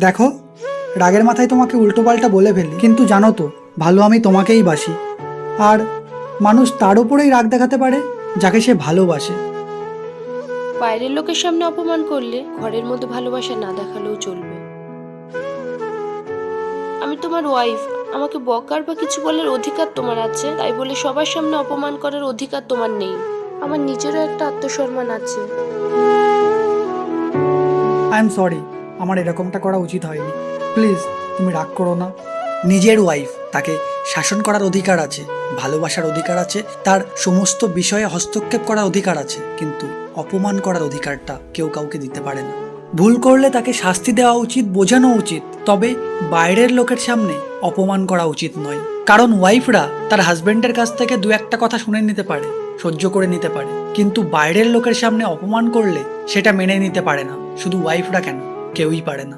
দেখো, রাগের মাথায় তোমাকে উল্টোপাল্টা বলে ফেলি, কিন্তু জানো তো ভালো আমি তোমাকেই বাসি। আর মানুষ তার উপরেই রাগ দেখাতে পারে যাকে সে ভালোবাসে। বাইরের লোকের সামনে অপমান করলে ঘরের মধ্যে ভালোবাসা না দেখালেও চলবে। আমি তোমার ওয়াইফ, আমাকে বকার বা কিছু বলার অধিকার তোমার আছে, তাই বলে সবার সামনে অপমান করার অধিকার তোমার নেই। আমার নিজেরও একটা আত্মসম্মান আছে। আই এম সরি, আমার এরকমটা করা উচিত হয়নি। প্লিজ, তুমি রাগ করো না। নিজের ওয়াইফ, তাকে শাসন করার অধিকার আছে, ভালোবাসার অধিকার আছে, তার সমস্ত বিষয়ে হস্তক্ষেপ করার অধিকার আছে, কিন্তু অপমান করার অধিকারটা কেউ কাউকে দিতে পারে না। ভুল করলে তাকে শাস্তি দেওয়া উচিত, বোঝানো উচিত, তবে বাইরের লোকের সামনে অপমান করা উচিত নয়। কারণ ওয়াইফরা তার হাজবেন্ডের কাছ থেকে দু একটা কথা শুনে নিতে পারে, সহ্য করে নিতে পারে, কিন্তু বাইরের লোকের সামনে অপমান করলে সেটা মেনে নিতে পারে না। শুধু ওয়াইফরা কেন, কেউই পারে না।